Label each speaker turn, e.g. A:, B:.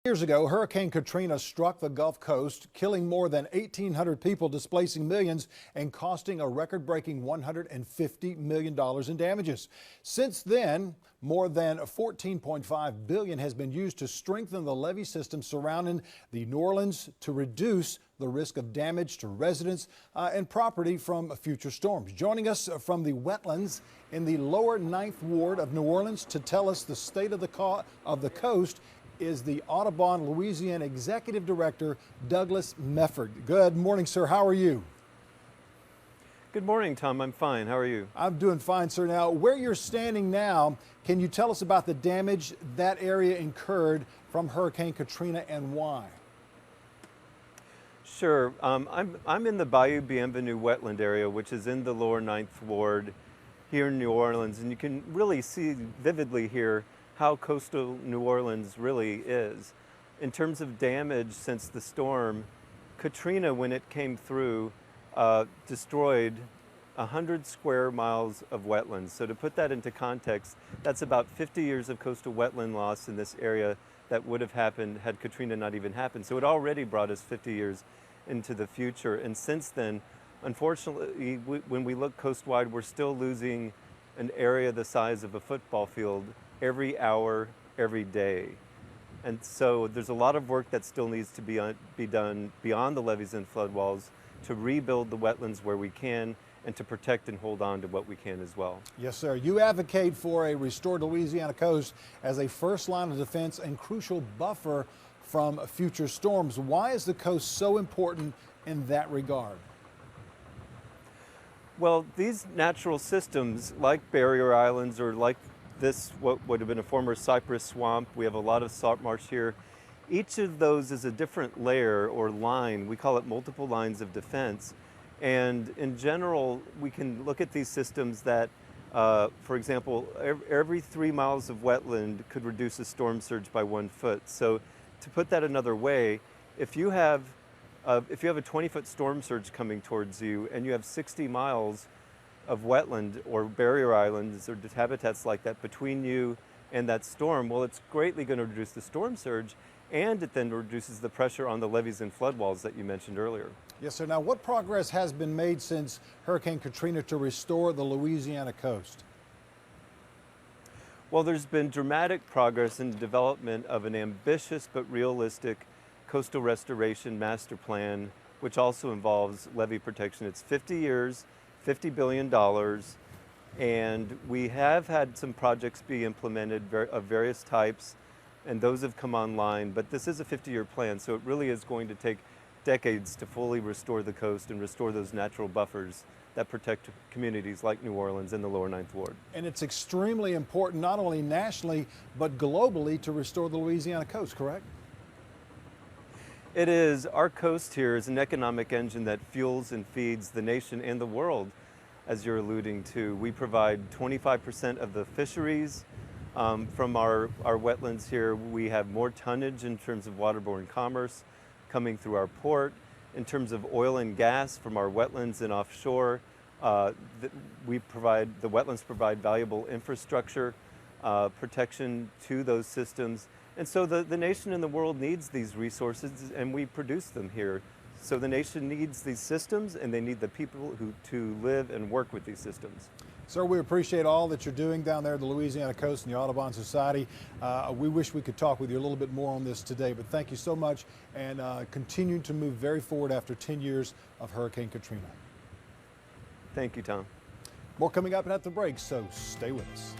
A: Years ago, Hurricane Katrina struck the Gulf Coast, killing more than 1,800 people, displacing millions, and costing a record-breaking $150 million in damages. Since then, more than $14.5 billion has been used to strengthen the levee system surrounding the New Orleans to reduce the risk of damage to residents and property from future storms. Joining us from the wetlands in the lower 9th Ward of New Orleans to tell us the state of the coast is the Audobon, Louisiana Executive Director, Douglas Mefford. Good morning, sir. How are you?
B: Good morning, Tom. I'm fine. How are you?
A: I'm doing fine, sir. Now, where you're standing now, can you tell us about the damage that area incurred from Hurricane Katrina and why?
B: Sure. I'm in the Bayou Bienvenue wetland area, which is in the lower 9th Ward here in New Orleans, and you can really see vividly here how coastal New Orleans really is. In terms of damage since the storm, Katrina, when it came through, destroyed 100 square miles of wetlands. So to put that into context, that's about 50 years of coastal wetland loss in this area that would have happened had Katrina not even happened. So it already brought us 50 years into the future. And since then, unfortunately, when we look coastwide, we're still losing an area the size of a football field every hour, every day. And so there's a lot of work that still needs to be done beyond the levees and floodwalls to rebuild the wetlands where we can and to protect and hold on to what we can as well.
A: Yes, sir. You advocate for a restored Louisiana coast as a first line of defense and crucial buffer from future storms. Why is the coast so important in that regard?
B: Well, these natural systems like barrier islands or like this, what would have been a former cypress swamp, we have a lot of salt marsh here. Each of those is a different layer or line. We call it multiple lines of defense. And in general, we can look at these systems that, for example, every 3 miles of wetland could reduce a storm surge by 1 foot. So to put that another way, if you have a 20-foot storm surge coming towards you and you have 60 miles of wetland or barrier islands or habitats like that between you and that storm, well, it's greatly going to reduce the storm surge, and it then reduces the pressure on the levees and floodwalls that you mentioned earlier.
A: Yes, sir. Now, what progress has been made since Hurricane Katrina to restore the Louisiana coast?
B: Well, there's been dramatic progress in the development of an ambitious but realistic coastal restoration master plan, which also involves levee protection. It's 50 years, $50 billion, and we have had some projects be implemented of various types, and those have come online, but this is a 50-year plan, so it really is going to take decades to fully restore the coast and restore those natural buffers that protect communities like New Orleans and the lower 9th Ward.
A: And it's extremely important, not only nationally, but globally, to restore the Louisiana coast, correct?
B: It is. Our coast here is an economic engine that fuels and feeds the nation and the world, as you're alluding to. We provide 25% of the fisheries from our wetlands here. We have more tonnage in terms of waterborne commerce coming through our port. In terms of oil and gas from our wetlands and offshore, the wetlands provide valuable infrastructure protection to those systems. And so the nation and the world needs these resources, and we produce them here. So the nation needs these systems, and they need the people to live and work with these systems.
A: Sir, we appreciate all that you're doing down there at the Louisiana coast and the Audubon Society. We wish we could talk with you a little bit more on this today, but thank you so much, and continue to move very forward after 10 years of Hurricane Katrina.
B: Thank you, Tom.
A: More coming up at the break, so stay with us.